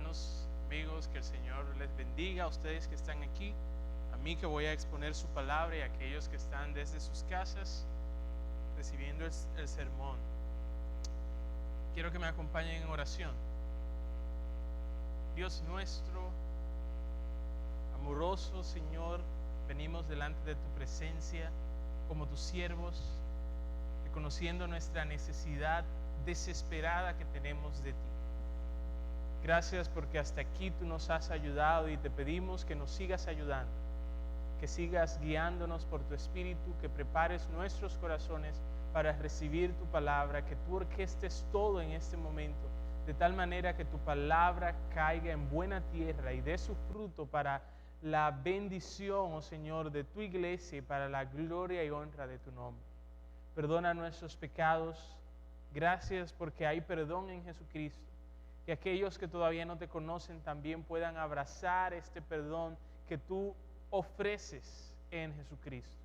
hermanos, amigos, que el Señor les bendiga a ustedes que están aquí, a mí que voy a exponer su palabra y a aquellos que están desde sus casas recibiendo el sermón. Quiero que me acompañen en oración. Dios nuestro, amoroso Señor, venimos delante de tu presencia como tus siervos, reconociendo nuestra necesidad desesperada que tenemos de ti. Gracias porque hasta aquí tú nos has ayudado y te pedimos que nos sigas ayudando, que sigas guiándonos por tu Espíritu, que prepares nuestros corazones para recibir tu palabra, que tú orquestes todo en este momento, de tal manera que tu palabra caiga en buena tierra y dé su fruto para la bendición, oh Señor, de tu iglesia y para la gloria y honra de tu nombre. Perdona nuestros pecados. Gracias porque hay perdón en Jesucristo. Que aquellos que todavía no te conocen también puedan abrazar este perdón que tú ofreces en Jesucristo.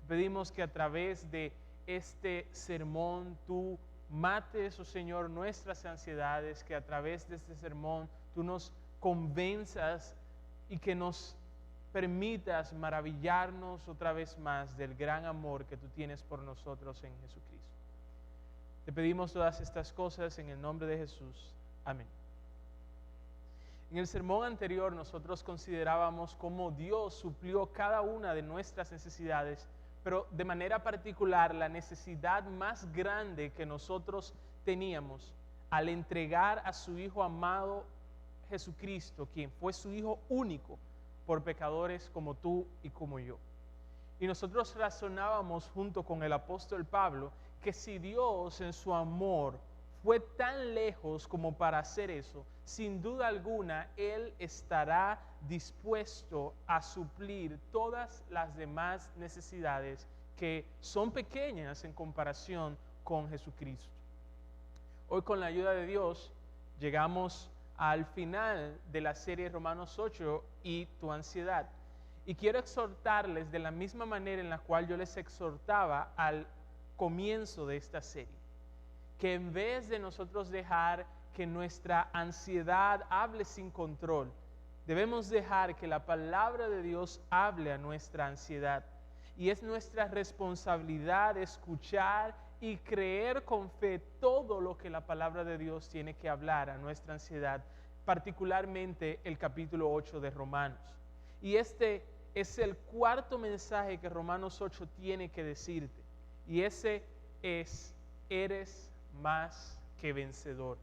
Te pedimos que a través de este sermón tú mates, oh Señor, nuestras ansiedades, que a través de este sermón tú nos convenzas y que nos permitas maravillarnos otra vez más del gran amor que tú tienes por nosotros en Jesucristo. Te pedimos todas estas cosas en el nombre de Jesús. Amén. En el sermón anterior nosotros considerábamos cómo Dios suplió cada una de nuestras necesidades, pero de manera particular la necesidad más grande que nosotros teníamos al entregar a su Hijo amado Jesucristo, quien fue su Hijo único por pecadores como tú y como yo. Y nosotros razonábamos junto con el apóstol Pablo que si Dios en su amor fue tan lejos como para hacer eso, sin duda alguna Él estará dispuesto a suplir todas las demás necesidades que son pequeñas en comparación con Jesucristo. Hoy, con la ayuda de Dios, llegamos al final de la serie Romanos 8 y tu ansiedad. Y quiero exhortarles de la misma manera en la cual yo les exhortaba al comienzo de esta serie, que en vez de nosotros dejar que nuestra ansiedad hable sin control, debemos dejar que la palabra de Dios hable a nuestra ansiedad. Y es nuestra responsabilidad escuchar y creer con fe todo lo que la palabra de Dios tiene que hablar a nuestra ansiedad, particularmente el capítulo 8 de Romanos. Y este es el cuarto mensaje que Romanos 8 tiene que decirte. Y ese es: eres más que vencedor.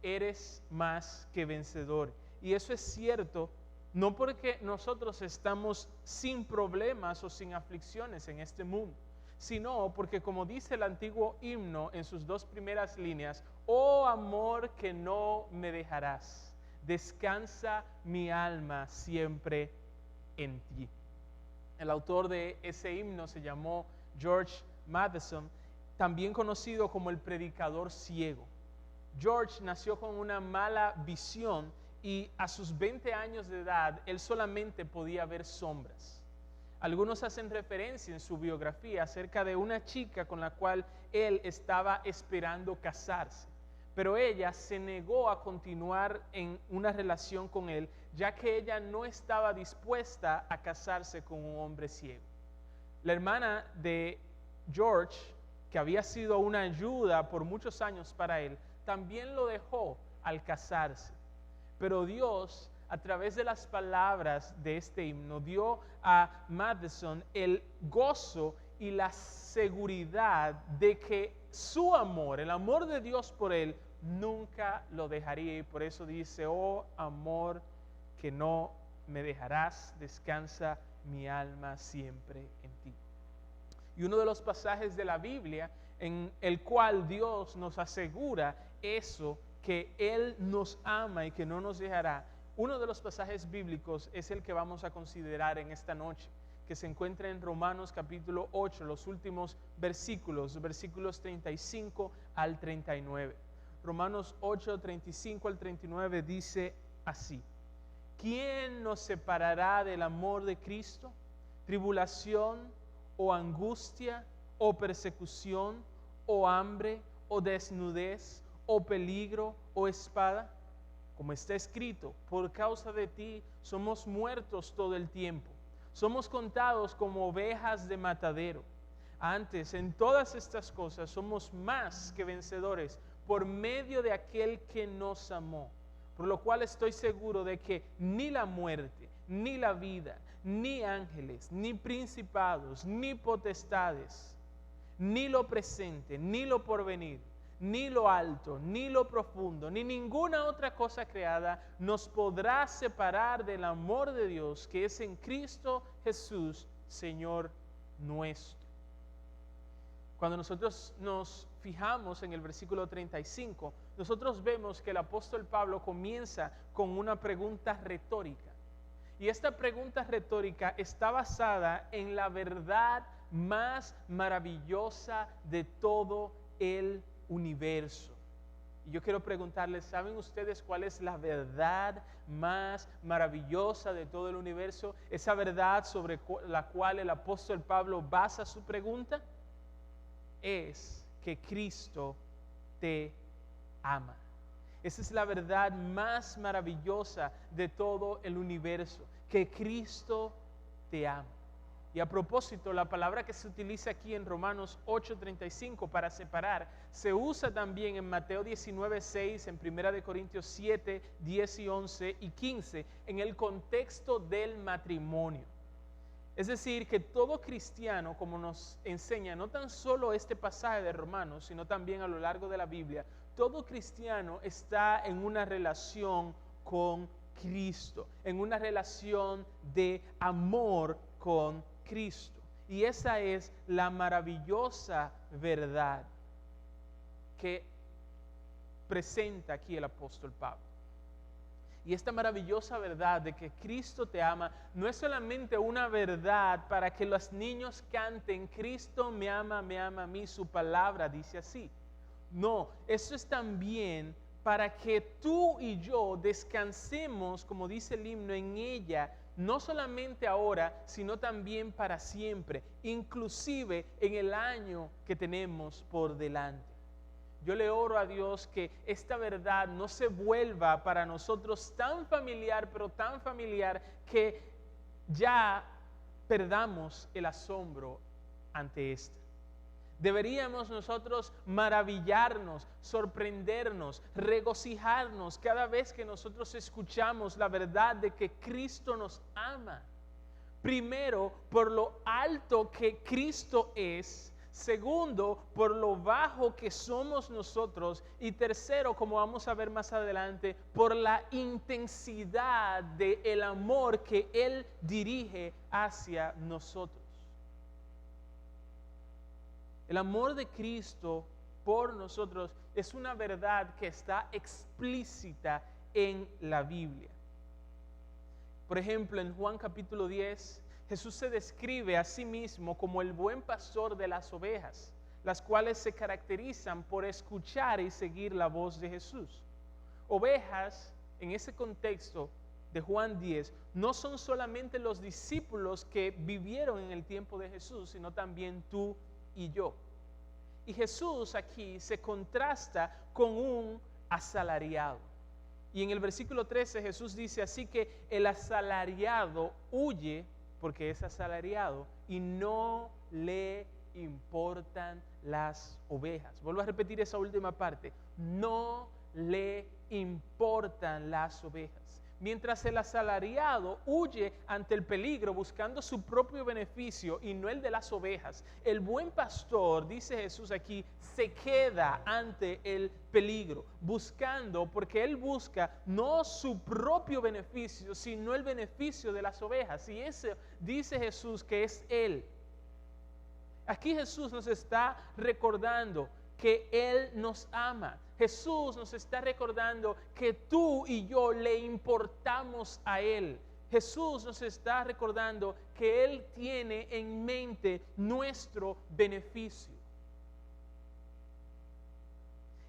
Eres más que vencedor. Y eso es cierto, no porque nosotros estamos sin problemas o sin aflicciones en este mundo, sino porque, como dice el antiguo himno en sus dos primeras líneas: oh amor que no me dejarás, descansa mi alma siempre en ti. El autor de ese himno se llamó George Matheson, también conocido como el predicador ciego. George nació con una mala visión y a sus 20 años de edad él solamente podía ver sombras. Algunos hacen referencia en su biografía acerca de una chica con la cual él estaba esperando casarse, pero ella se negó a continuar en una relación con él, ya que ella no estaba dispuesta a casarse con un hombre ciego. La hermana de George, que había sido una ayuda por muchos años para él, también lo dejó al casarse. Pero Dios, a través de las palabras de este himno, dio a Matheson el gozo y la seguridad de que su amor, el amor de Dios por él, nunca lo dejaría. Y por eso dice: oh amor que no me dejarás, descansa mi alma siempre en ti. Y uno de los pasajes de la Biblia en el cual Dios nos asegura eso, que Él nos ama y que no nos dejará, uno de los pasajes bíblicos es el que vamos a considerar en esta noche, que se encuentra en Romanos capítulo 8, los últimos versículos 35 al 39. Romanos 8, 35 al 39 dice así: ¿quién nos separará del amor de Cristo? ¿Tribulación o angustia o persecución o hambre o desnudez o peligro o espada? como está escrito, por causa de ti somos muertos todo el tiempo. Somos contados como ovejas de matadero. Antes, en todas estas cosas, somos más que vencedores por medio de aquel que nos amó. Por lo cual estoy seguro de que ni la muerte, ni la vida, ni ángeles, ni principados, ni potestades, ni lo presente, ni lo porvenir, ni lo alto, ni lo profundo, ni ninguna otra cosa creada nos podrá separar del amor de Dios que es en Cristo Jesús, Señor nuestro. Cuando nosotros nos fijamos en el versículo 35, nosotros vemos que el apóstol Pablo comienza con una pregunta retórica. Y esta pregunta retórica está basada en la verdad más maravillosa de todo el universo. Y yo quiero preguntarles, ¿saben ustedes cuál es la verdad más maravillosa de todo el universo? Esa verdad sobre la cual el apóstol Pablo basa su pregunta es que Cristo te ama. Esa es la verdad más maravillosa de todo el universo, que Cristo te ama. Y a propósito, la palabra que se utiliza aquí en Romanos 8:35 para separar, se usa también en Mateo 19:6, en 1 Corintios 7, 10 y 11 y 15, en el contexto del matrimonio. Es decir, que todo cristiano, como nos enseña no tan solo este pasaje de Romanos, sino también a lo largo de la Biblia, todo cristiano está en una relación con Cristo, en una relación de amor con Cristo. Y esa es la maravillosa verdad que presenta aquí el apóstol Pablo. Y esta maravillosa verdad de que Cristo te ama no es solamente una verdad para que los niños canten, Cristo me ama a mí, su palabra dice así. No, eso es también para que tú y yo descansemos, como dice el himno, en ella, no solamente ahora, sino también para siempre, inclusive en el año que tenemos por delante. Yo le oro a Dios que esta verdad no se vuelva para nosotros tan familiar, pero tan familiar que ya perdamos el asombro ante esta. Deberíamos nosotros maravillarnos, sorprendernos, regocijarnos cada vez que nosotros escuchamos la verdad de que Cristo nos ama. Primero, por lo alto que Cristo es. Segundo, por lo bajo que somos nosotros. Y tercero, como vamos a ver más adelante, por la intensidad del amor que Él dirige hacia nosotros. El amor de Cristo por nosotros es una verdad que está explícita en la Biblia. Por ejemplo, en Juan capítulo 10, Jesús se describe a sí mismo como el buen pastor de las ovejas, las cuales se caracterizan por escuchar y seguir la voz de Jesús. Ovejas, en ese contexto de Juan 10, no son solamente los discípulos que vivieron en el tiempo de Jesús, sino también tú y yo. Y Jesús aquí se contrasta con un asalariado. Y en el versículo 13 Jesús dice así que el asalariado huye porque es asalariado y no le importan las ovejas. Vuelvo a repetir esa última parte. No le importan las ovejas. Mientras el asalariado huye ante el peligro buscando su propio beneficio y no el de las ovejas, el buen pastor, dice Jesús aquí, se queda ante el peligro, buscando, porque él busca no su propio beneficio, sino el beneficio de las ovejas. Y ese dice Jesús que es Él. Aquí Jesús nos está recordando que Él nos ama. Jesús nos está recordando que tú y yo le importamos a Él. Jesús nos está recordando que Él tiene en mente nuestro beneficio.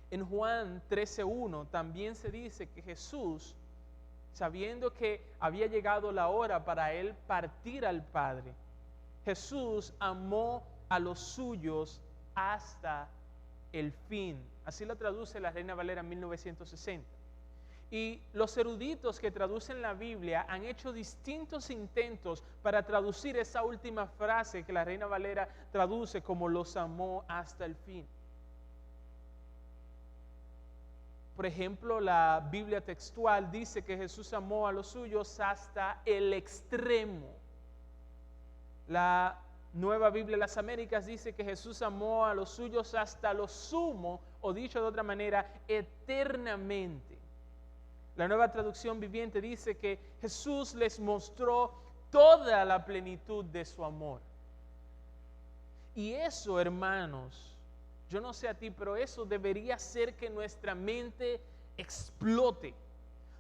En Juan 13:1 también se dice que Jesús, sabiendo que había llegado la hora para Él partir al Padre, Jesús amó a los suyos hasta el fin. Así lo traduce la Reina Valera 1960. Y los eruditos que traducen la Biblia han hecho distintos intentos para traducir esa última frase que la Reina Valera traduce como los amó hasta el fin. Por ejemplo, la Biblia textual dice que Jesús amó a los suyos hasta el extremo. La Nueva Biblia de las Américas dice que Jesús amó a los suyos hasta lo sumo, o dicho de otra manera, eternamente. La Nueva Traducción Viviente dice que Jesús les mostró toda la plenitud de su amor. Y eso, hermanos, yo no sé a ti, pero eso debería hacer que nuestra mente explote.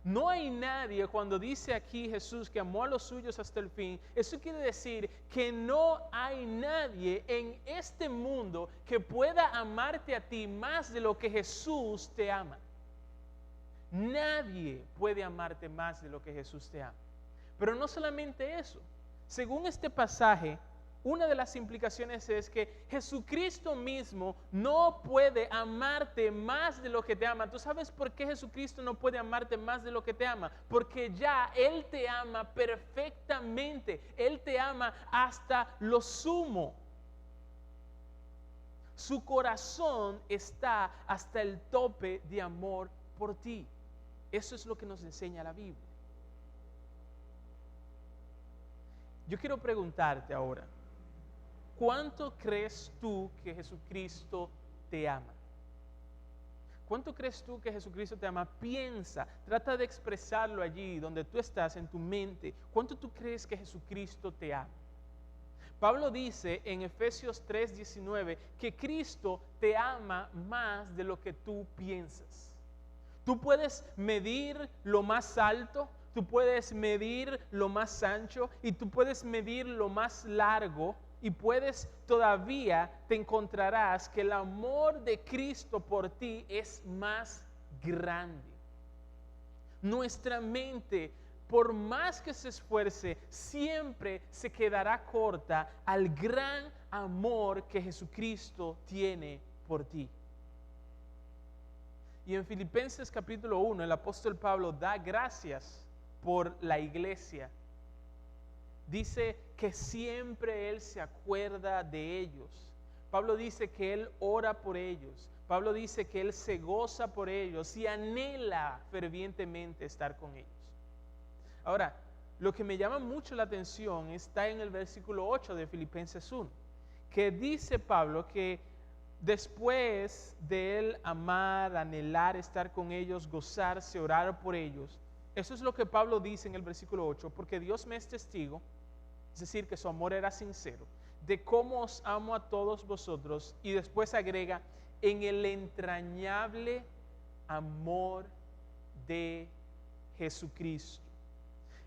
No hay nadie, cuando dice aquí Jesús que amó a los suyos hasta el fin, eso quiere decir que no hay nadie en este mundo que pueda amarte a ti más de lo que Jesús te ama. Nadie puede amarte más de lo que Jesús te ama. Pero no solamente eso. Según este pasaje, una de las implicaciones es que Jesucristo mismo no puede amarte más de lo que te ama. ¿Tú sabes por qué Jesucristo no puede amarte más de lo que te ama? Porque ya Él te ama perfectamente. Él te ama hasta lo sumo. Su corazón está hasta el tope de amor por ti. Eso es lo que nos enseña la Biblia. Yo quiero preguntarte ahora, ¿cuánto crees tú que Jesucristo te ama? ¿Cuánto crees tú que Jesucristo te ama? Piensa, trata de expresarlo allí donde tú estás en tu mente. ¿Cuánto tú crees que Jesucristo te ama? Pablo dice en Efesios 3:19 que Cristo te ama más de lo que tú piensas. Tú puedes medir lo más alto, tú puedes medir lo más ancho y tú puedes medir lo más largo y todavía te encontrarás que el amor de Cristo por ti es más grande. Nuestra mente, por más que se esfuerce, siempre se quedará corta al gran amor que Jesucristo tiene por ti. Y en Filipenses capítulo 1, el apóstol Pablo da gracias por la iglesia. Dice que siempre Él se acuerda de ellos. Pablo dice que Él ora por ellos. Pablo dice que Él se goza por ellos y anhela fervientemente estar con ellos. Ahora, lo que me llama mucho la atención está en el versículo 8 de Filipenses 1, que dice Pablo que después de Él amar, anhelar estar con ellos, gozarse, orar por ellos, eso es lo que Pablo dice en el versículo 8, porque Dios me es testigo, es decir, que su amor era sincero, de cómo os amo a todos vosotros, y después agrega, en el entrañable amor de Jesucristo.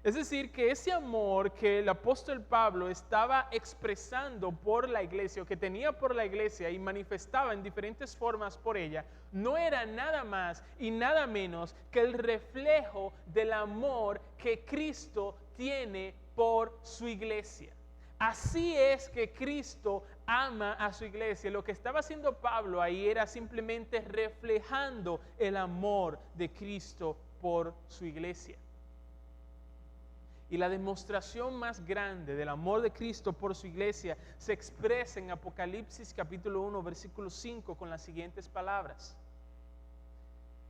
Es decir, que ese amor que el apóstol Pablo estaba expresando por la iglesia, o que tenía por la iglesia y manifestaba en diferentes formas por ella, no era nada más y nada menos que el reflejo del amor que Cristo tiene por su iglesia. Así es que Cristo ama a su iglesia. Lo que estaba haciendo Pablo ahí era simplemente reflejando el amor de Cristo por su iglesia. Y la demostración más grande del amor de Cristo por su iglesia se expresa en Apocalipsis capítulo 1, versículo 5 con las siguientes palabras.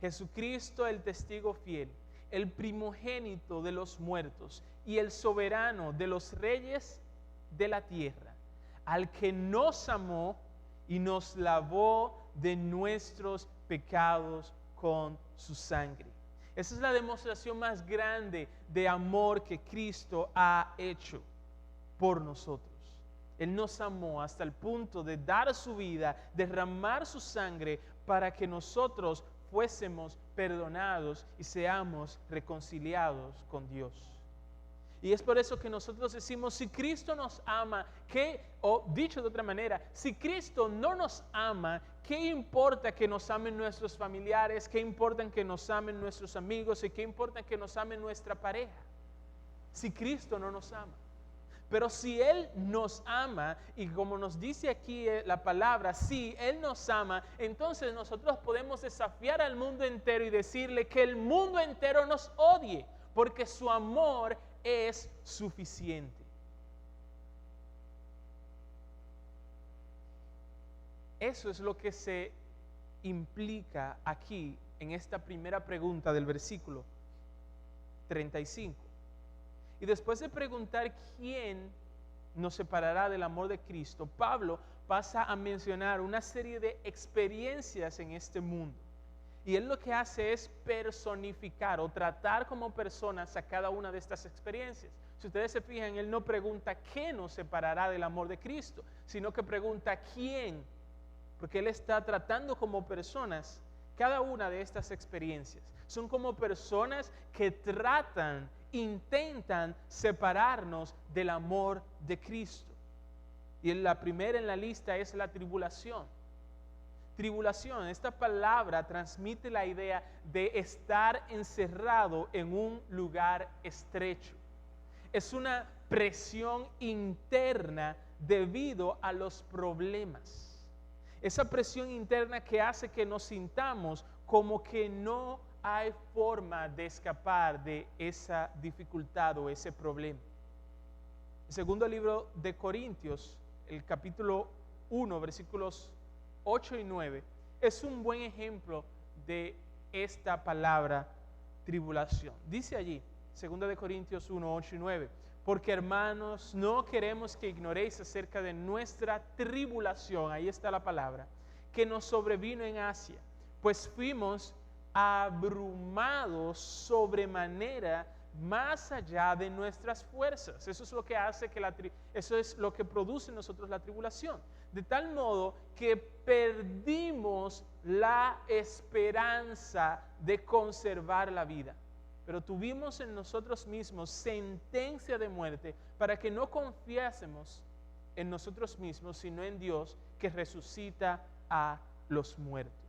Jesucristo, el testigo fiel, el primogénito de los muertos y el soberano de los reyes de la tierra, al que nos amó y nos lavó de nuestros pecados con su sangre. Esa es la demostración más grande de amor que Cristo ha hecho por nosotros. Él nos amó hasta el punto de dar su vida, derramar su sangre para que nosotros fuésemos perdonados y seamos reconciliados con Dios. Y es por eso que nosotros decimos, si Cristo nos ama, o dicho de otra manera, si Cristo no nos ama, ¿qué importa que nos amen nuestros familiares? ¿Qué importa que nos amen nuestros amigos? ¿Y qué importa que nos amen nuestra pareja? Si Cristo no nos ama. Pero si Él nos ama, y como nos dice aquí la palabra, si Él nos ama, entonces nosotros podemos desafiar al mundo entero y decirle que el mundo entero nos odie, porque su amor es suficiente. Eso es lo que se implica aquí en esta primera pregunta del versículo 35. Y después de preguntar quién nos separará del amor de Cristo, Pablo pasa a mencionar una serie de experiencias en este mundo. Y él lo que hace es personificar o tratar como personas a cada una de estas experiencias. Si ustedes se fijan, él no pregunta qué nos separará del amor de Cristo, sino que pregunta quién, porque él está tratando como personas cada una de estas experiencias. Son como personas que intentan separarnos del amor de Cristo. Y la primera en la lista es la tribulación. Tribulación, esta palabra transmite la idea de estar encerrado en un lugar estrecho. Es una presión interna debido a los problemas. Esa presión interna que hace que nos sintamos como que no hay forma de escapar de esa dificultad o ese problema. El segundo libro de Corintios, el capítulo 1, versículos 8 y 9, es un buen ejemplo de esta palabra tribulación. Dice allí, 2 de Corintios 1, 8 y 9, porque hermanos, no queremos que ignoréis acerca de nuestra tribulación, ahí está la palabra, que nos sobrevino en Asia, pues fuimos abrumados sobremanera más allá de nuestras fuerzas. Eso es lo que hace eso es lo que produce en nosotros la tribulación. De tal modo que perdimos la esperanza de conservar la vida. Pero tuvimos en nosotros mismos sentencia de muerte para que no confiásemos en nosotros mismos, sino en Dios que resucita a los muertos.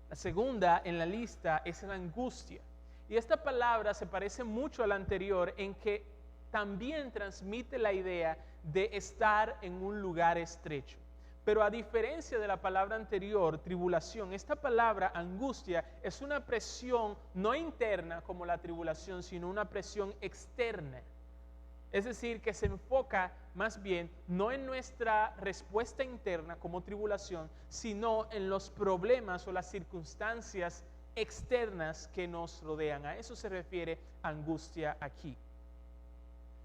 La segunda en la lista es la angustia. Y esta palabra se parece mucho a la anterior en que también transmite la idea de estar en un lugar estrecho. Pero a diferencia de la palabra anterior, tribulación, esta palabra angustia es una presión no interna como la tribulación, sino una presión externa. Es decir, que se enfoca más bien no en nuestra respuesta interna como tribulación, sino en los problemas o las circunstancias externas que nos rodean. A eso se refiere angustia aquí.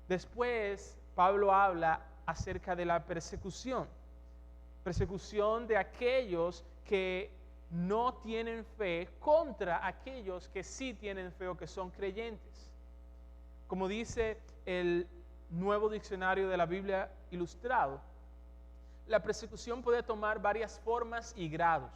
Después, Pablo habla acerca de la persecución. Persecución de aquellos que no tienen fe contra aquellos que sí tienen fe o que son creyentes. Como dice el Nuevo Diccionario de la Biblia Ilustrado, la persecución puede tomar varias formas y grados.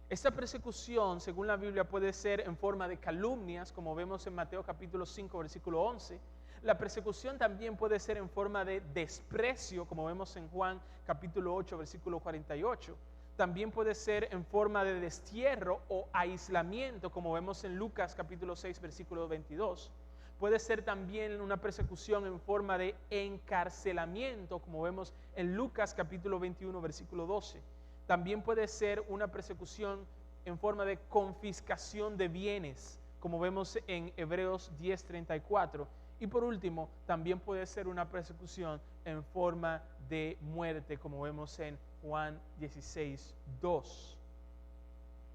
Esta persecución, según la Biblia, puede ser en forma de calumnias, como vemos en Mateo capítulo 5, versículo 11. La persecución también puede ser en forma de desprecio, como vemos en Juan capítulo 8, versículo 48. También puede ser en forma de destierro o aislamiento, como vemos en Lucas capítulo 6, versículo 22. Puede ser también una persecución en forma de encarcelamiento, como vemos en Lucas capítulo 21, versículo 12. También puede ser una persecución en forma de confiscación de bienes, como vemos en Hebreos 10:34. Y por último, también puede ser una persecución en forma de muerte, como vemos en Juan 16:2.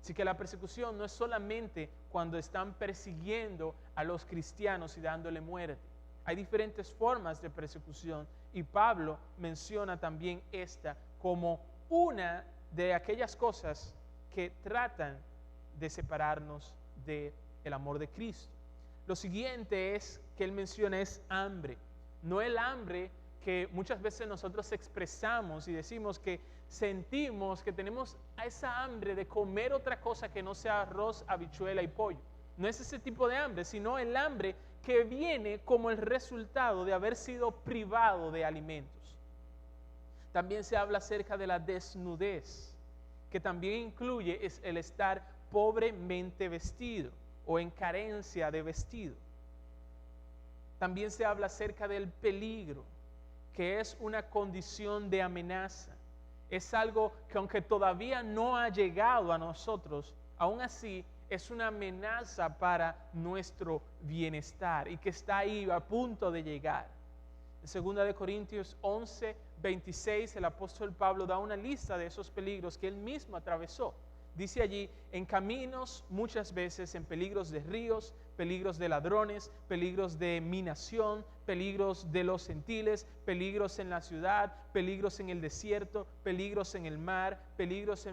Así que la persecución no es solamente cuando están persiguiendo a los cristianos y dándole muerte. Hay diferentes formas de persecución y Pablo menciona también esta como una de aquellas cosas que tratan de separarnos del amor de Cristo. Lo siguiente es que él menciona es hambre. No el hambre que muchas veces nosotros expresamos y decimos que sentimos que tenemos esa hambre de comer otra cosa que no sea arroz, habichuela y pollo. No es ese tipo de hambre, sino el hambre que viene como el resultado de haber sido privado de alimentos. También se habla acerca de la desnudez, que también incluye el estar pobremente vestido o en carencia de vestido. También se habla acerca del peligro, que es una condición de amenaza. Es algo que aunque todavía no ha llegado a nosotros, aún así es una amenaza para nuestro bienestar y que está ahí a punto de llegar. En 2 Corintios 11, 26, el apóstol Pablo da una lista de esos peligros que él mismo atravesó. Dice allí, en caminos muchas veces, en peligros de ríos, peligros de ladrones, peligros de minación, peligros de los gentiles, peligros en la ciudad, peligros en el desierto, peligros en el mar, peligros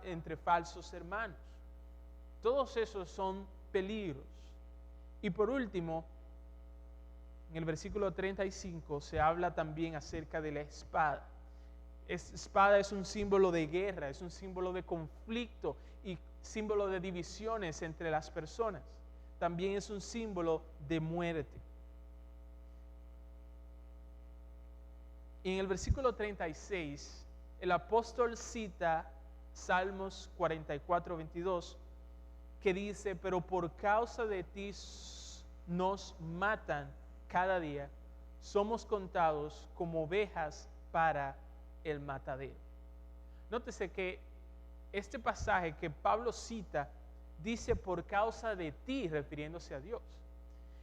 entre falsos hermanos. Todos esos son peligros. Y por último, en el versículo 35 se habla también acerca de la espada. Espada es un símbolo de guerra, es un símbolo de conflicto y símbolo de divisiones entre las personas. También es un símbolo de muerte. Y en el versículo 36, el apóstol cita Salmos 44, 22, que dice, pero por causa de ti nos matan cada día, somos contados como ovejas para el matadero. Nótese que este pasaje que Pablo cita dice por causa de ti, refiriéndose a Dios.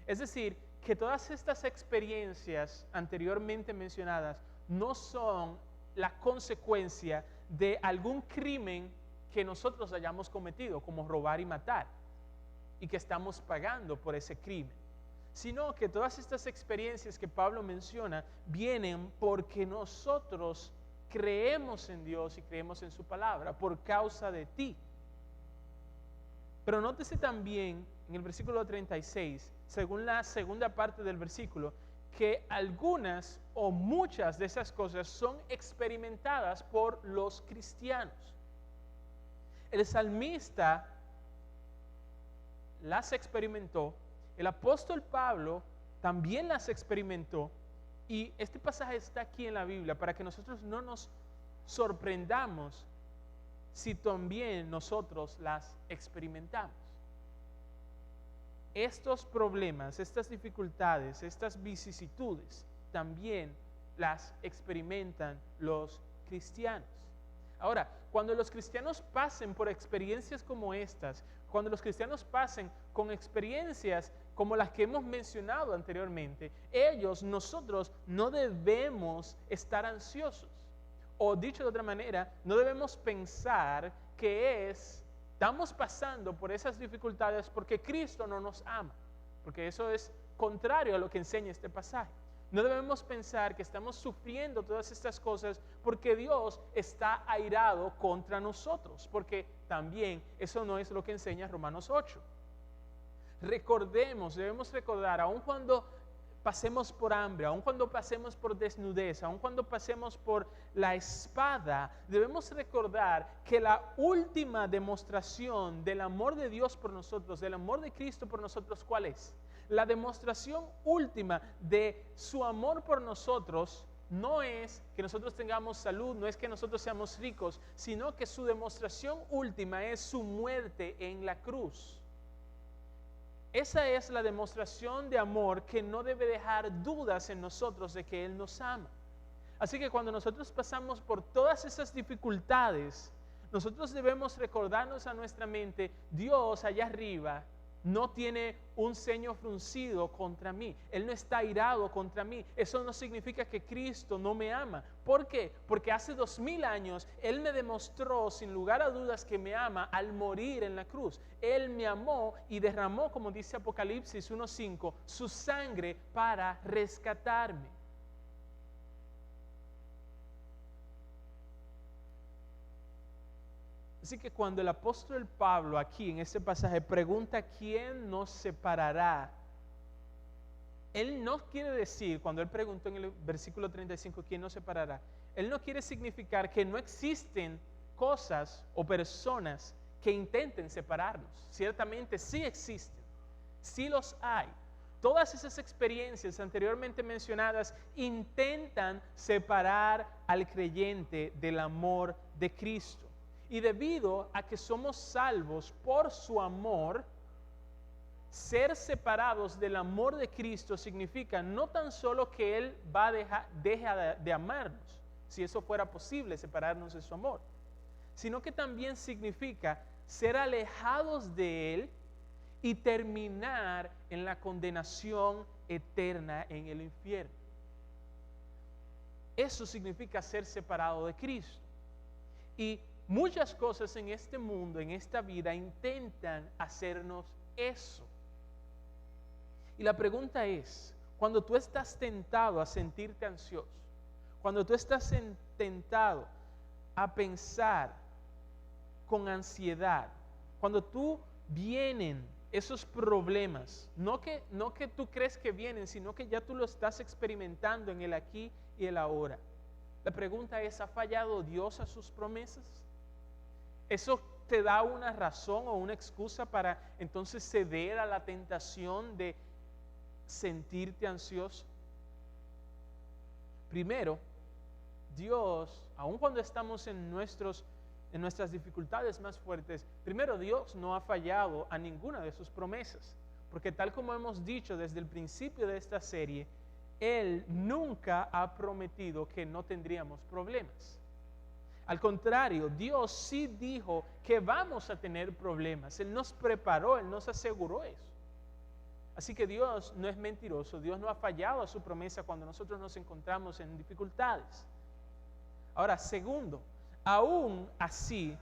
Es decir, que todas estas experiencias anteriormente mencionadas no son la consecuencia de algún crimen que nosotros hayamos cometido, como robar y matar, y que estamos pagando por ese crimen, sino que todas estas experiencias que Pablo menciona vienen porque nosotros creemos en Dios y creemos en su palabra, por causa de ti. Pero nótese también en el versículo 36, según la segunda parte del versículo, que algunas o muchas de esas cosas son experimentadas por los cristianos. El salmista las experimentó, el apóstol Pablo también las experimentó, y este pasaje está aquí en la Biblia para que nosotros no nos sorprendamos si también nosotros las experimentamos. Estos problemas, estas dificultades, estas vicisitudes también las experimentan los cristianos. Ahora, cuando los cristianos pasen por experiencias como estas, cuando los cristianos pasen con experiencias como las que hemos mencionado anteriormente, nosotros no debemos estar ansiosos. O dicho de otra manera, no debemos pensar que estamos pasando por esas dificultades porque Cristo no nos ama, porque eso es contrario a lo que enseña este pasaje. No debemos pensar que estamos sufriendo todas estas cosas porque Dios está airado contra nosotros, porque también eso no es lo que enseña Romanos 8. Debemos recordar, aun cuando pasemos por hambre, aun cuando pasemos por desnudez, aun cuando pasemos por la espada, debemos recordar que la última demostración del amor de Dios por nosotros, del amor de Cristo por nosotros, ¿cuál es? La demostración última de su amor por nosotros no es que nosotros tengamos salud, no es que nosotros seamos ricos, sino que su demostración última es su muerte en la cruz. Esa es la demostración de amor que no debe dejar dudas en nosotros de que Él nos ama. Así que cuando nosotros pasamos por todas esas dificultades, nosotros debemos recordarnos a nuestra mente, Dios allá arriba no tiene un ceño fruncido contra mí. Él no está airado contra mí. Eso no significa que Cristo no me ama. ¿Por qué? Porque hace 2000 años Él me demostró sin lugar a dudas que me ama al morir en la cruz. Él me amó y derramó, como dice Apocalipsis 1:5, su sangre para rescatarme. Así que cuando el apóstol Pablo aquí en este pasaje pregunta quién nos separará, él no quiere decir, cuando él preguntó en el versículo 35 quién nos separará, él no quiere significar que no existen cosas o personas que intenten separarnos. Ciertamente sí existen, sí los hay. Todas esas experiencias anteriormente mencionadas intentan separar al creyente del amor de Cristo. Y debido a que somos salvos por su amor, ser separados del amor de Cristo significa no tan solo que Él deja de amarnos, si eso fuera posible, separarnos de su amor, sino que también significa ser alejados de Él y terminar en la condenación eterna en el infierno. Eso significa ser separado de Cristo. Y muchas cosas en este mundo, en esta vida, intentan hacernos eso. Y la pregunta es, cuando tú estás tentado a sentirte ansioso, cuando tú estás tentado a pensar con ansiedad, cuando tú vienen esos problemas, no que tú crees que vienen, sino que ya tú lo estás experimentando en el aquí y el ahora. La pregunta es, ¿ha fallado Dios a sus promesas? ¿Eso te da una razón o una excusa para entonces ceder a la tentación de sentirte ansioso? Primero, Dios, aun cuando estamos en nuestras dificultades más fuertes, primero Dios no ha fallado a ninguna de sus promesas, porque tal como hemos dicho desde el principio de esta serie, Él nunca ha prometido que no tendríamos problemas. Al contrario, Dios sí dijo que vamos a tener problemas. Él nos preparó, Él nos aseguró eso. Así que Dios no es mentiroso, Dios no ha fallado a su promesa cuando nosotros nos encontramos en dificultades. Ahora, segundo, aún así,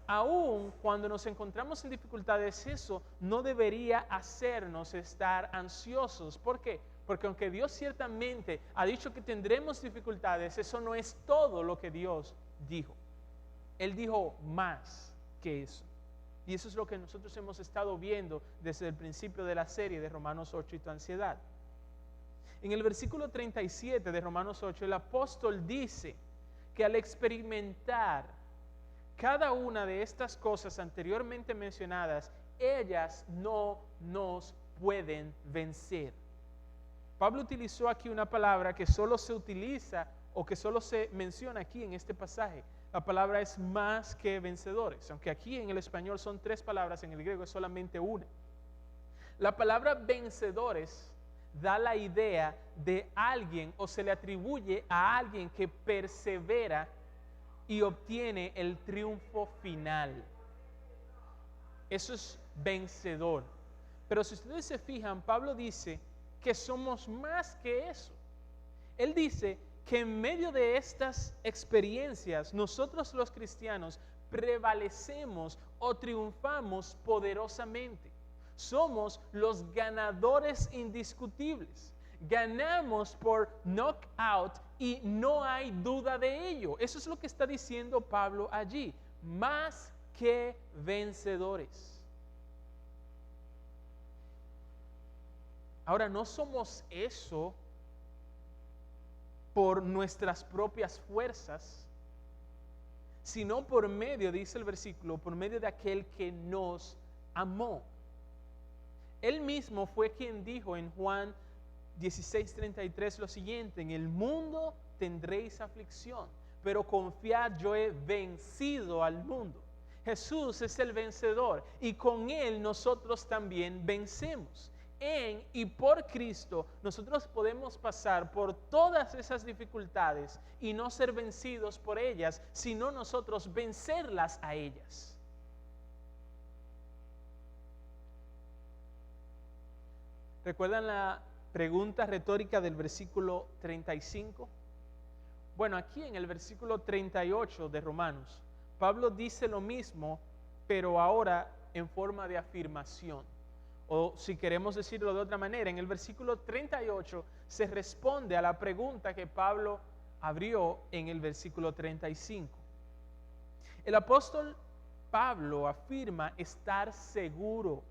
aún cuando nos encontramos en dificultades, eso no debería hacernos estar ansiosos. ¿Por qué? Porque aunque Dios ciertamente ha dicho que tendremos dificultades, eso no es todo lo que Dios dijo. Él dijo más que eso. Y eso es lo que nosotros hemos estado viendo desde el principio de la serie de Romanos 8 y tu ansiedad. En el versículo 37 de Romanos 8, el apóstol dice que al experimentar cada una de estas cosas anteriormente mencionadas, ellas no nos pueden vencer. Pablo utilizó aquí una palabra que solo se utiliza o que solo se menciona aquí en este pasaje. La palabra es más que vencedores, aunque aquí en el español son 3 palabras, en el griego es solamente una. La palabra vencedores da la idea de alguien o se le atribuye a alguien que persevera y obtiene el triunfo final. Eso es vencedor. Pero si ustedes se fijan, Pablo dice que somos más que eso. Él dice que en medio de estas experiencias, nosotros los cristianos prevalecemos o triunfamos poderosamente. Somos los ganadores indiscutibles. Ganamos por knockout y no hay duda de ello. Eso es lo que está diciendo Pablo allí. Más que vencedores. Ahora, no somos eso por nuestras propias fuerzas, sino por medio, dice el versículo, por medio de aquel que nos amó. Él mismo fue quien dijo en Juan 16:33 lo siguiente: en el mundo tendréis aflicción, pero confiad, yo he vencido al mundo. Jesús es el vencedor y con Él nosotros también vencemos. En y por Cristo nosotros podemos pasar por todas esas dificultades y no ser vencidos por ellas, sino nosotros vencerlas a ellas. ¿Recuerdan la pregunta retórica del versículo 35? Bueno, aquí en el versículo 38 de Romanos, Pablo dice lo mismo, pero ahora en forma de afirmación. O si queremos decirlo de otra manera, en el versículo 38 se responde a la pregunta que Pablo abrió en el versículo 35. El apóstol Pablo afirma estar seguro.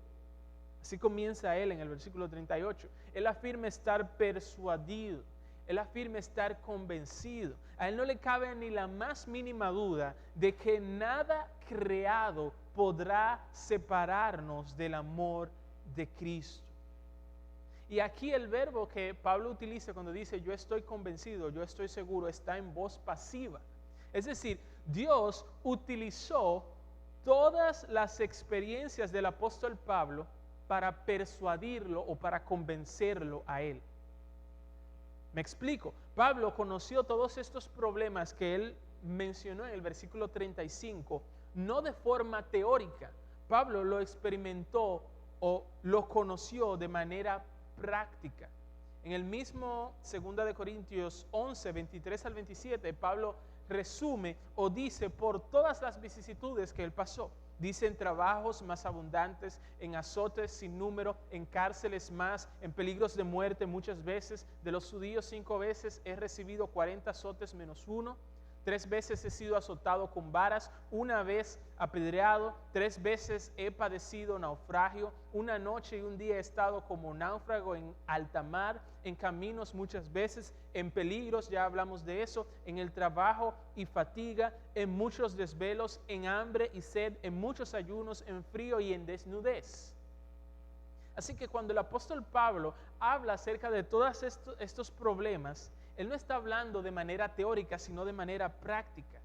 Así comienza él en el versículo 38. Él afirma estar persuadido. Él afirma estar convencido. A él no le cabe ni la más mínima duda de que nada creado podrá separarnos del amor de Cristo. Y aquí el verbo que Pablo utiliza cuando dice yo estoy convencido, yo estoy seguro, está en voz pasiva. Es decir, Dios utilizó todas las experiencias del apóstol Pablo para persuadirlo o para convencerlo a él. Me explico. Pablo conoció todos estos problemas que él mencionó en el versículo 35, no de forma teórica. Pablo lo experimentó o lo conoció de manera práctica. En el mismo 2 de Corintios 11, 23 al 27, Pablo resume o dice por todas las vicisitudes que él pasó. Dice en trabajos más abundantes, en azotes sin número, en cárceles más, en peligros de muerte muchas veces. De los judíos 5 veces he recibido 40 azotes menos uno. 3 veces he sido azotado con varas, 1 vez apedreado, 3 veces he padecido naufragio, 1 noche y 1 día he estado como náufrago en alta mar, en caminos muchas veces, en peligros, ya hablamos de eso, en el trabajo y fatiga, en muchos desvelos, en hambre y sed, en muchos ayunos, en frío y en desnudez. Así que cuando el apóstol Pablo habla acerca de todos estos problemas, él no está hablando de manera teórica, sino de manera práctica.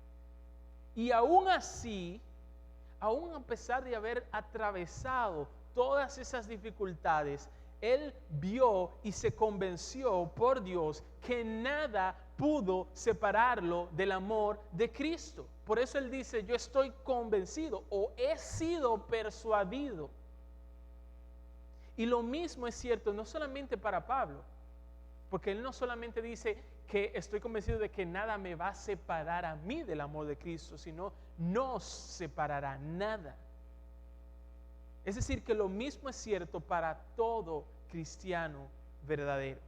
Y aún así, aún a pesar de haber atravesado todas esas dificultades, él vio y se convenció por Dios que nada pudo separarlo del amor de Cristo. Por eso él dice, yo estoy convencido o he sido persuadido. Y lo mismo es cierto no solamente para Pablo, porque él no solamente dice que estoy convencido de que nada me va a separar a mí del amor de Cristo, sino nos separará nada. Es decir, que lo mismo es cierto para todo cristiano verdadero.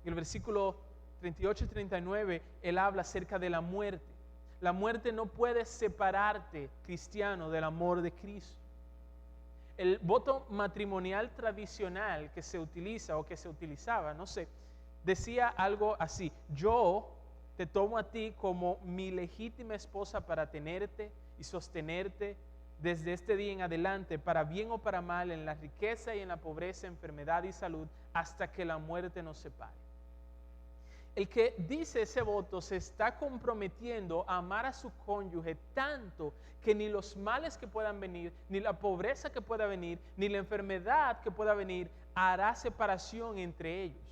En el versículo 38 y 39, él habla acerca de la muerte. La muerte no puede separarte, cristiano, del amor de Cristo. El voto matrimonial tradicional que se utiliza o que se utilizaba, no sé, decía algo así: yo te tomo a ti como mi legítima esposa para tenerte y sostenerte desde este día en adelante, para bien o para mal, en la riqueza y en la pobreza, enfermedad y salud, hasta que la muerte nos separe. El que dice ese voto se está comprometiendo a amar a su cónyuge tanto que ni los males que puedan venir, ni la pobreza que pueda venir, ni la enfermedad que pueda venir, hará separación entre ellos.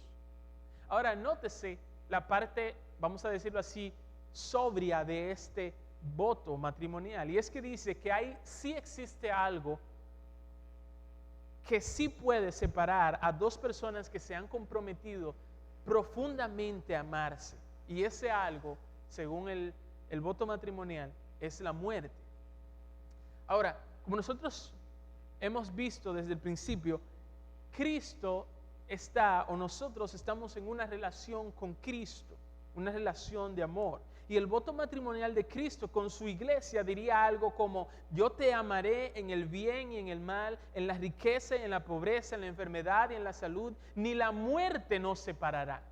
Ahora, nótese la parte, vamos a decirlo así, sobria de este voto matrimonial. Y es que dice que sí existe algo que sí puede separar a dos personas que se han comprometido profundamente a amarse. Y ese algo, según el voto matrimonial, es la muerte. Ahora, como nosotros hemos visto desde el principio, Cristo está, o nosotros estamos en una relación con Cristo, una relación de amor. Y el voto matrimonial de Cristo con su iglesia diría algo como: yo te amaré en el bien y en el mal, en la riqueza y en la pobreza, en la enfermedad y en la salud, ni la muerte nos separará.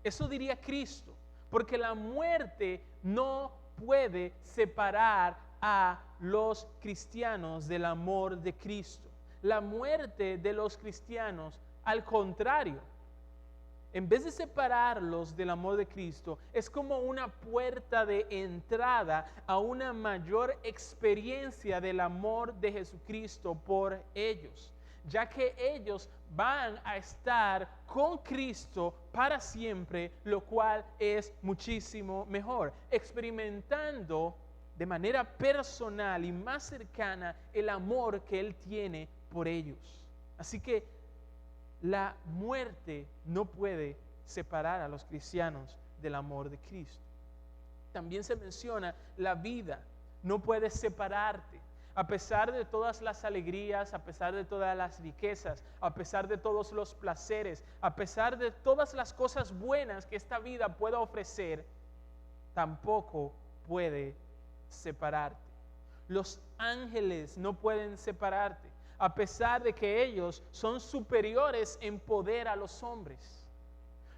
Eso diría Cristo, porque la muerte no puede separar a los cristianos del amor de Cristo. La muerte de los cristianos, al contrario, en vez de separarlos del amor de Cristo, es como una puerta de entrada a una mayor experiencia del amor de Jesucristo por ellos, ya que ellos van a estar con Cristo para siempre, lo cual es muchísimo mejor, experimentando de manera personal y más cercana el amor que Él tiene por ellos. Así que la muerte no puede separar a los cristianos del amor de Cristo. También se menciona la vida, no puede separarte. A pesar de todas las alegrías, a pesar de todas las riquezas, a pesar de todos los placeres, a pesar de todas las cosas buenas que esta vida pueda ofrecer, tampoco puede separarte. Los ángeles no pueden separarte, a pesar de que ellos son superiores en poder a los hombres.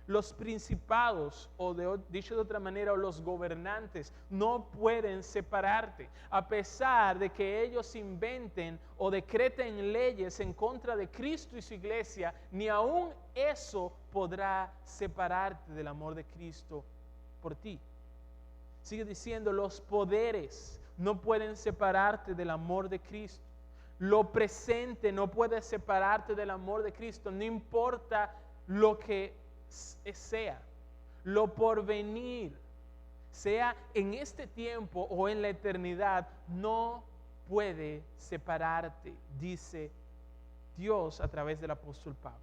Los principados, o dicho de otra manera, los gobernantes, no pueden separarte, a pesar de que ellos inventen o decreten leyes en contra de Cristo y su iglesia, ni aún eso podrá separarte del amor de Cristo por ti. Sigue diciendo, los poderes no pueden separarte del amor de Cristo. lo presente no puede separarte del amor de Cristo, no importa lo que sea, lo porvenir, sea en este tiempo o en la eternidad, no puede separarte, dice Dios a través del apóstol Pablo.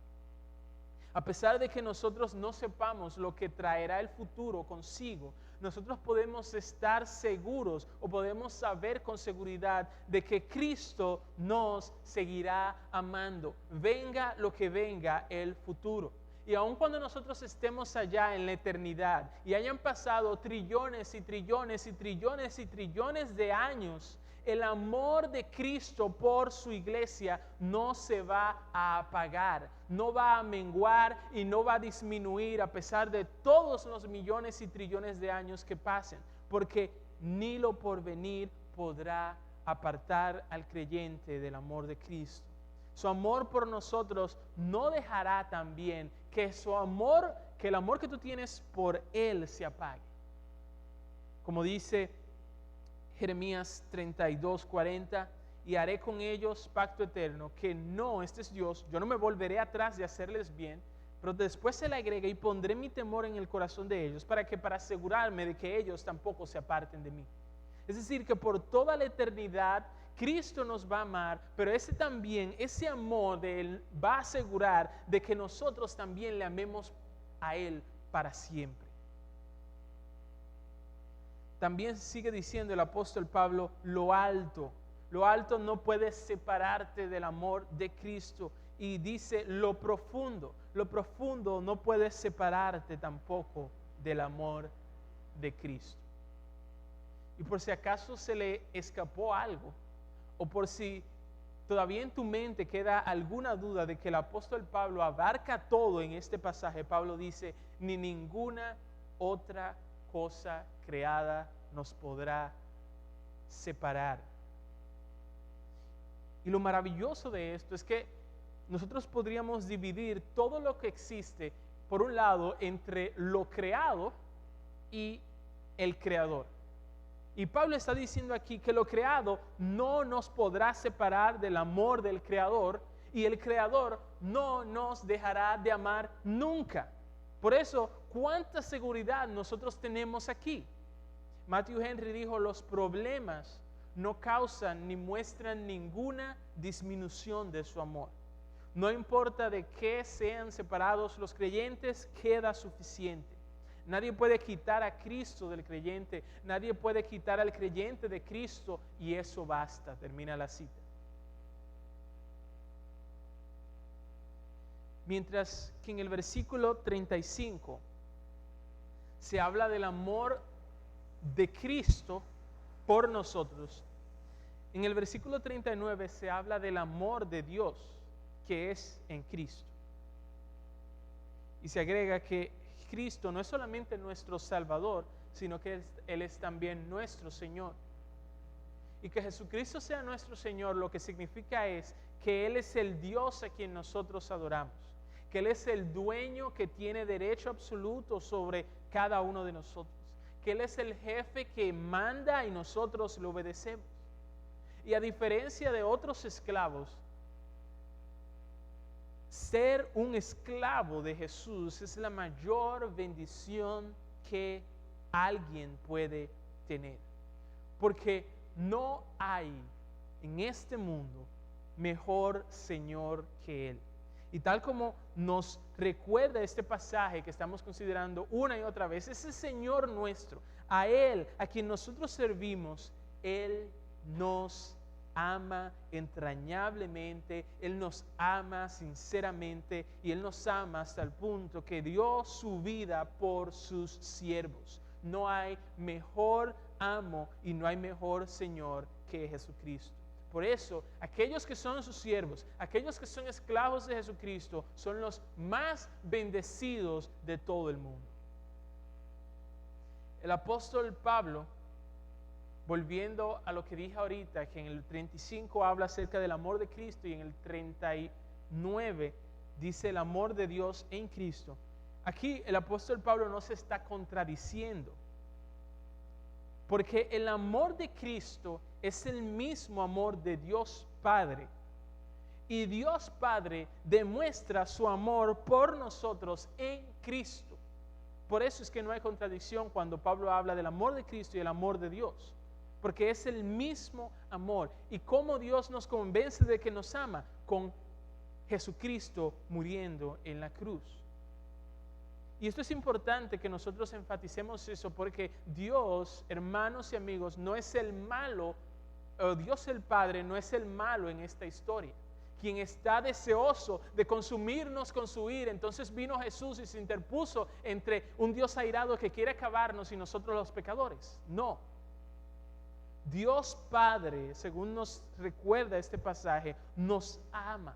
A pesar de que nosotros no sepamos lo que traerá el futuro consigo, nosotros podemos estar seguros o podemos saber con seguridad de que Cristo nos seguirá amando, venga lo que venga el futuro. Y aun cuando nosotros estemos allá en la eternidad y hayan pasado trillones y trillones y trillones y trillones de años, el amor de Cristo por su iglesia no se va a apagar, no va a menguar y no va a disminuir a pesar de todos los millones y trillones de años que pasen, porque ni lo porvenir podrá apartar al creyente del amor de Cristo. Su amor por nosotros no dejará también que el amor que tú tienes por Él se apague. Como dice Jeremías 32:40, y haré con ellos pacto eterno, que no, este es Dios, yo no me volveré atrás de hacerles bien, pero después se le agrega, y pondré mi temor en el corazón de ellos, para asegurarme de que ellos tampoco se aparten de mí. Es decir, que por toda la eternidad Cristo nos va a amar, pero ese amor de Él va a asegurar de que nosotros también le amemos a Él para siempre. También sigue diciendo el apóstol Pablo, lo alto no puede separarte del amor de Cristo. Y dice lo profundo no puede separarte tampoco del amor de Cristo. Y por si acaso se le escapó algo, o por si todavía en tu mente queda alguna duda de que el apóstol Pablo abarca todo en este pasaje, Pablo dice, ni ninguna otra cosa creada nos podrá separar. Y lo maravilloso de esto es que nosotros podríamos dividir todo lo que existe, por un lado, entre lo creado y el creador. Y Pablo está diciendo aquí que lo creado no nos podrá separar del amor del creador, y el creador no nos dejará de amar nunca. Por eso, ¿cuánta seguridad nosotros tenemos aquí? Matthew Henry dijo, los problemas no causan ni muestran ninguna disminución de su amor. No importa de qué sean separados los creyentes, queda suficiente. Nadie puede quitar a Cristo del creyente, nadie puede quitar al creyente de Cristo, y eso basta. Termina la cita. Mientras que en el versículo 35 se habla del amor de Cristo por nosotros, en el versículo 39 se habla del amor de Dios que es en Cristo. Y se agrega que Cristo no es solamente nuestro Salvador, sino que Él es también nuestro Señor. Y que Jesucristo sea nuestro Señor, lo que significa es que Él es el Dios a quien nosotros adoramos, que Él es el dueño que tiene derecho absoluto sobre cada uno de nosotros, que Él es el jefe que manda y nosotros le obedecemos. Y a diferencia de otros esclavos, ser un esclavo de Jesús es la mayor bendición que alguien puede tener. Porque no hay en este mundo mejor Señor que Él. Y tal como nos recuerda este pasaje que estamos considerando una y otra vez, ese Señor nuestro, a Él, a quien nosotros servimos, Él nos ama entrañablemente, Él nos ama sinceramente, y Él nos ama hasta el punto que dio su vida por sus siervos. No hay mejor amo y no hay mejor Señor que Jesucristo. Por eso, aquellos que son sus siervos, aquellos que son esclavos de Jesucristo, son los más bendecidos de todo el mundo. El apóstol Pablo, volviendo a lo que dije ahorita, que en el 35 habla acerca del amor de Cristo y en el 39 dice el amor de Dios en Cristo. Aquí el apóstol Pablo no se está contradiciendo, porque el amor de Cristo es el mismo amor de Dios Padre. Y Dios Padre demuestra su amor por nosotros en Cristo. Por eso es que no hay contradicción cuando Pablo habla del amor de Cristo y el amor de Dios. Porque es el mismo amor. Y cómo Dios nos convence de que nos ama, con Jesucristo muriendo en la cruz. Y esto es importante que nosotros enfaticemos eso, porque Dios, hermanos y amigos, no es el malo, o Dios el Padre no es el malo en esta historia, quien está deseoso de consumirnos con su ira. Entonces vino Jesús y se interpuso entre un Dios airado que quiere acabarnos y nosotros los pecadores. No. Dios Padre, según nos recuerda este pasaje, nos ama.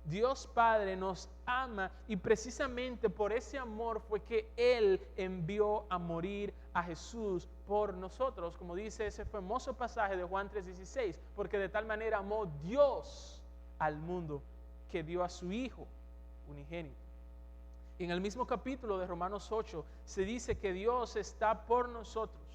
Dios Padre nos ama y precisamente por ese amor fue que Él envió a morir a Jesús por nosotros, como dice ese famoso pasaje de Juan 3:16, porque de tal manera amó Dios al mundo que dio a su Hijo unigénito. Y en el mismo capítulo de Romanos 8 se dice que Dios está por nosotros,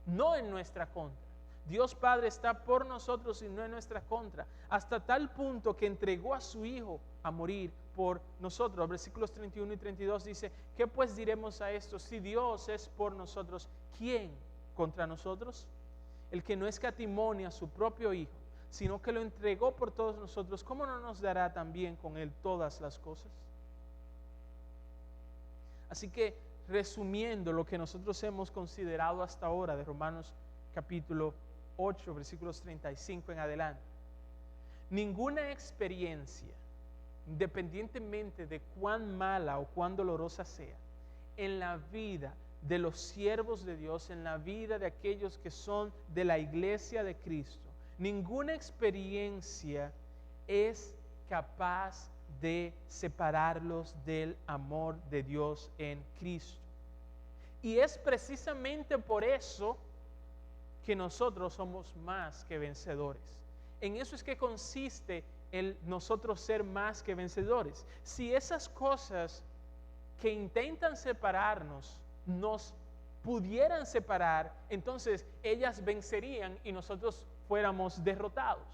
no en nuestra contra. Dios Padre está por nosotros y no en nuestra contra, hasta tal punto que entregó a su Hijo a morir por nosotros. Versículos 31 y 32 dice: ¿qué pues diremos a esto? Si Dios es por nosotros, ¿quién contra nosotros? El que no escatimó a su propio Hijo, sino que lo entregó por todos nosotros, ¿cómo no nos dará también con Él todas las cosas? Así que, resumiendo lo que nosotros hemos considerado hasta ahora de Romanos capítulo 8, versículos 35 en adelante, ninguna experiencia, independientemente de cuán mala o cuán dolorosa sea, en la vida de los siervos de Dios, en la vida de aquellos que son de la iglesia de Cristo, ninguna experiencia es capaz de separarlos del amor de Dios en Cristo. Y es precisamente por eso que nosotros somos más que vencedores. En eso es que consiste el nosotros ser más que vencedores. Si esas cosas que intentan separarnos nos pudieran separar, entonces ellas vencerían y nosotros fuéramos derrotados.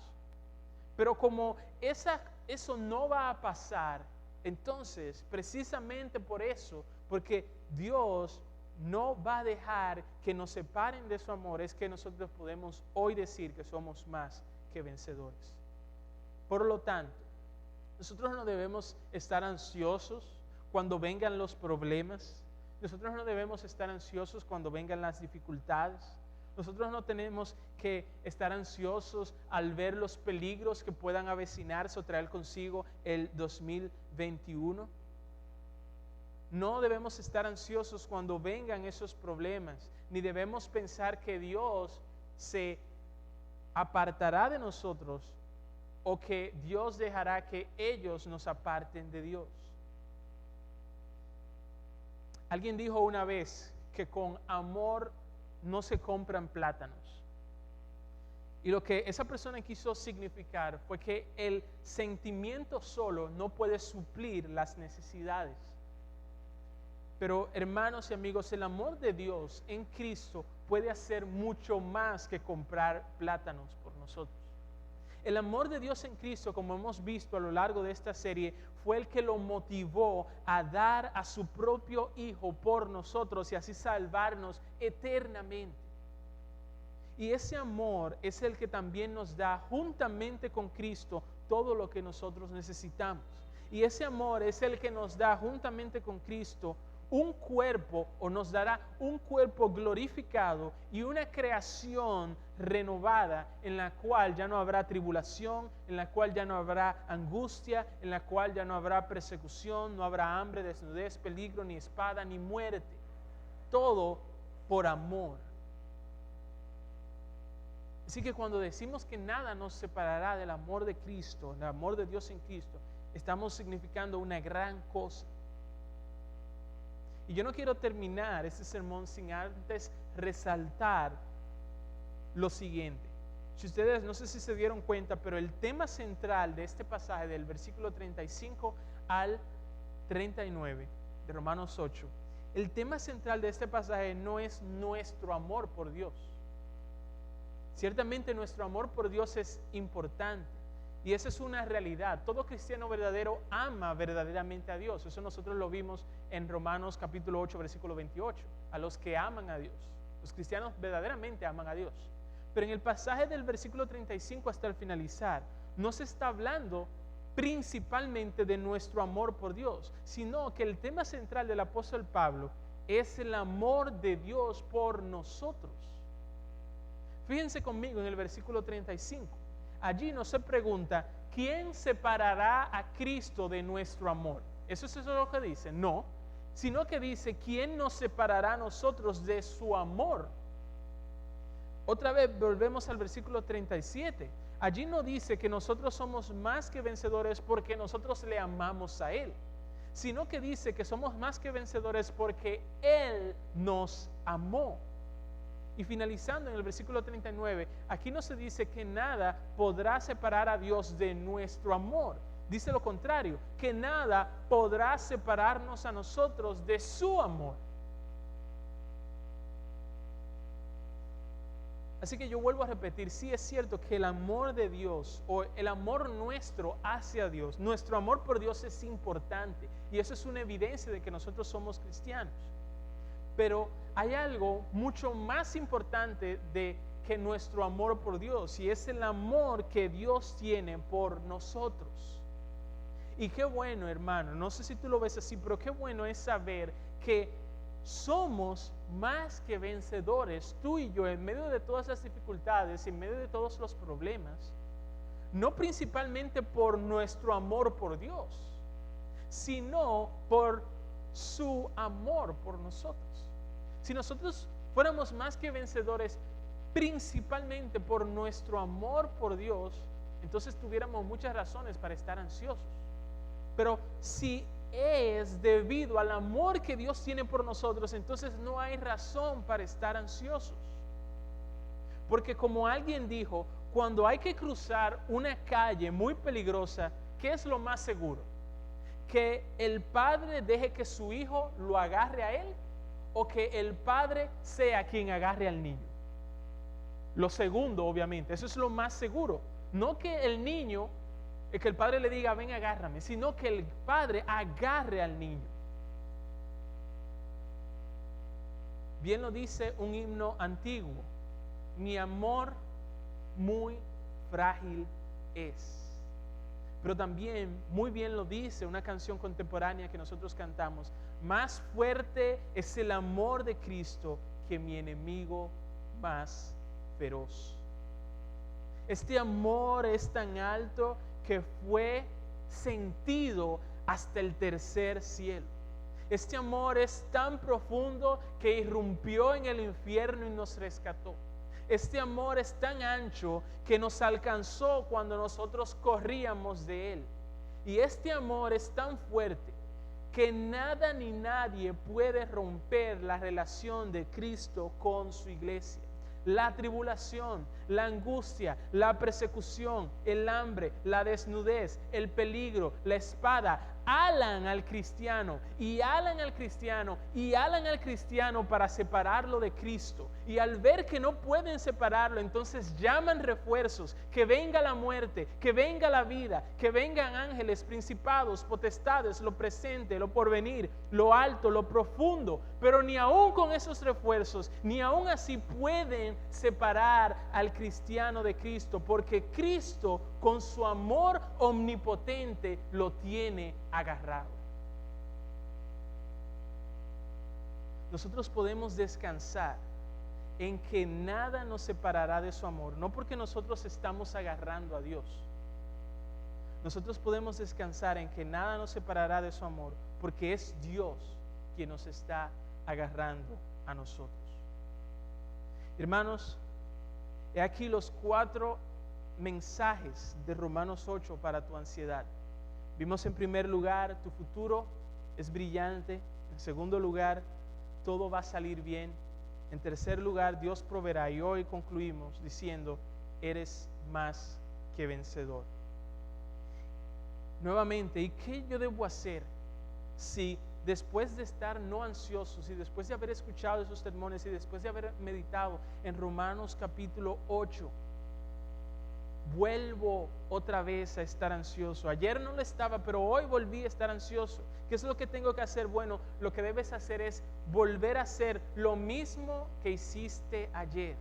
Pero como eso no va a pasar, entonces precisamente por eso, porque Dios no va a dejar que nos separen de su amor, es que nosotros podemos hoy decir que somos más que vencedores. Por lo tanto, nosotros no debemos estar ansiosos cuando vengan los problemas. Nosotros no debemos estar ansiosos cuando vengan las dificultades. Nosotros no tenemos que estar ansiosos al ver los peligros que puedan avecinarse o traer consigo el 2021. No debemos estar ansiosos cuando vengan esos problemas, ni debemos pensar que Dios se apartará de nosotros o que Dios dejará que ellos nos aparten de Dios. Alguien dijo una vez que con amor no se compran plátanos. Y lo que esa persona quiso significar fue que el sentimiento solo no puede suplir las necesidades. Pero hermanos y amigos, el amor de Dios en Cristo puede hacer mucho más que comprar plátanos por nosotros. El amor de Dios en Cristo, como hemos visto a lo largo de esta serie, fue el que lo motivó a dar a su propio Hijo por nosotros y así salvarnos eternamente. Y ese amor es el que también nos da juntamente con Cristo todo lo que nosotros necesitamos. Y ese amor es el que nos da juntamente con Cristo un cuerpo, o nos dará un cuerpo glorificado y una creación renovada en la cual ya no habrá tribulación, en la cual ya no habrá angustia, en la cual ya no habrá persecución, no habrá hambre, desnudez, peligro, ni espada, ni muerte. Todo por amor. Así que cuando decimos que nada nos separará del amor de Cristo, del amor de Dios en Cristo, estamos significando una gran cosa. Y yo no quiero terminar este sermón sin antes resaltar lo siguiente. Si ustedes, no sé si se dieron cuenta, pero el tema central de este pasaje, del versículo 35 al 39 de Romanos 8, el tema central de este pasaje no es nuestro amor por Dios. Ciertamente nuestro amor por Dios es importante, Y esa es una realidad. Todo cristiano verdadero ama verdaderamente a Dios. Eso nosotros lo vimos en Romanos capítulo 8, versículo 28. A los que aman a Dios. Los cristianos verdaderamente aman a Dios. Pero en el pasaje del versículo 35 hasta el finalizar, no se está hablando principalmente de nuestro amor por Dios, sino que el tema central del apóstol Pablo es el amor de Dios por nosotros. Fíjense conmigo en el versículo 35. Allí no se pregunta, ¿quién separará a Cristo de nuestro amor? ¿Eso es lo que dice? No, sino que dice, ¿quién nos separará a nosotros de su amor? Otra vez volvemos al versículo 37. Allí no dice que nosotros somos más que vencedores porque nosotros le amamos a Él, sino que dice que somos más que vencedores porque Él nos amó. Y finalizando en el versículo 39, aquí no se dice que nada podrá separar a Dios de nuestro amor. Dice lo contrario, que nada podrá separarnos a nosotros de su amor. Así que yo vuelvo a repetir, sí es cierto que el amor de Dios o el amor nuestro hacia Dios, nuestro amor por Dios es importante y eso es una evidencia de que nosotros somos cristianos. Pero hay algo mucho más importante que nuestro amor por Dios y es el amor que Dios tiene por nosotros. Y qué bueno, hermano, no sé si tú lo ves así, pero qué bueno es saber que somos más que vencedores, tú y yo, en medio de todas las dificultades, en medio de todos los problemas, no principalmente por nuestro amor por Dios, sino por su amor por nosotros. Si nosotros fuéramos más que vencedores principalmente por nuestro amor por Dios, entonces tuviéramos muchas razones para estar ansiosos. Pero si es debido al amor que Dios tiene por nosotros, entonces no hay razón para estar ansiosos. Porque como alguien dijo, cuando hay que cruzar una calle muy peligrosa, ¿qué es lo más seguro? ¿Que el padre deje que su hijo lo agarre a él o que el padre sea quien agarre al niño? Lo segundo, obviamente, eso es lo más seguro. No que el niño, que el padre le diga, ven, agárrame, sino que el padre agarre al niño. Bien lo dice un himno antiguo, mi amor muy frágil es. Pero también muy bien lo dice una canción contemporánea que nosotros cantamos, más fuerte es el amor de Cristo que mi enemigo más feroz. Este amor es tan alto que fue sentido hasta el tercer cielo. Este amor es tan profundo que irrumpió en el infierno y nos rescató. Este amor es tan ancho que nos alcanzó cuando nosotros corríamos de él. Y este amor es tan fuerte que nada ni nadie puede romper la relación de Cristo con su iglesia. La tribulación, la angustia, la persecución, el hambre, la desnudez, el peligro, la espada, alan al cristiano y alan al cristiano y alan al cristiano para separarlo de Cristo. Y al ver que no pueden separarlo, entonces llaman refuerzos, que venga la muerte, que venga la vida, que vengan ángeles, principados, potestades, lo presente, lo porvenir, lo alto, lo profundo. Pero ni aún con esos refuerzos, ni aún así pueden separar al cristiano de Cristo, porque Cristo con su amor omnipotente lo tiene agarrado. Nosotros podemos descansar en que nada nos separará de su amor, no porque nosotros estamos agarrando a Dios. Nosotros podemos descansar en que nada nos separará de su amor, porque es Dios quien nos está agarrando a nosotros. Hermanos, he aquí los 4 mensajes de Romanos 8 para tu ansiedad. Vimos en primer lugar, tu futuro es brillante. En segundo lugar, todo va a salir bien. En tercer lugar, Dios proveerá. Y hoy concluimos diciendo, eres más que vencedor. Nuevamente, ¿y qué yo debo hacer si después de estar no ansiosos y después de haber escuchado esos sermones y después de haber meditado en Romanos capítulo 8, vuelvo otra vez a estar ansioso. Ayer no lo estaba, pero hoy volví a estar ansioso. ¿Qué es lo que tengo que hacer? Bueno, lo que debes hacer es volver a hacer lo mismo que hiciste ayer.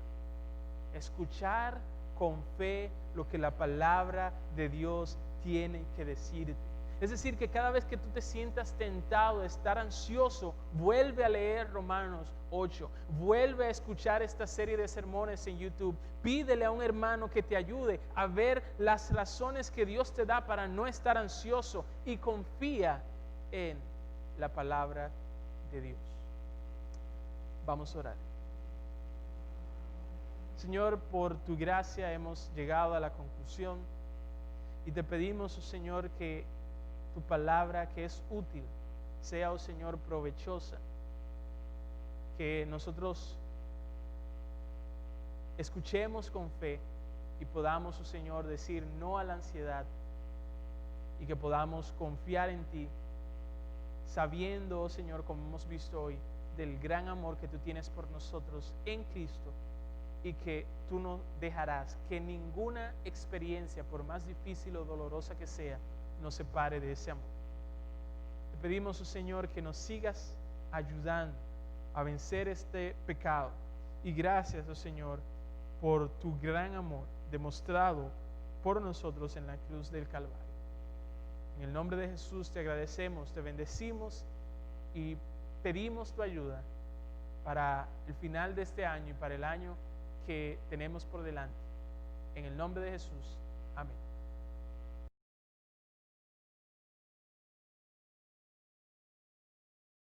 Escuchar con fe lo que la palabra de Dios tiene que decirte. Es decir, que cada vez que tú te sientas tentado de estar ansioso, vuelve a leer Romanos 8, vuelve a escuchar esta serie de sermones en YouTube, pídele a un hermano que te ayude a ver las razones que Dios te da para no estar ansioso y confía en la palabra de Dios. Vamos a orar. Señor, por tu gracia hemos llegado a la conclusión y te pedimos, oh Señor, que tu palabra que es útil sea, oh Señor, provechosa, que nosotros escuchemos con fe y podamos, oh Señor, decir no a la ansiedad y que podamos confiar en ti, sabiendo, oh Señor, como hemos visto hoy, del gran amor que tú tienes por nosotros en Cristo y que tú no dejarás que ninguna experiencia, por más difícil o dolorosa que sea, nos separe de ese amor. Te pedimos, oh Señor, que nos sigas ayudando a vencer este pecado. Y gracias, oh Señor, por tu gran amor demostrado por nosotros en la cruz del Calvario. En el nombre de Jesús te agradecemos, te bendecimos y pedimos tu ayuda para el final de este año y para el año que tenemos por delante. En el nombre de Jesús. Amén.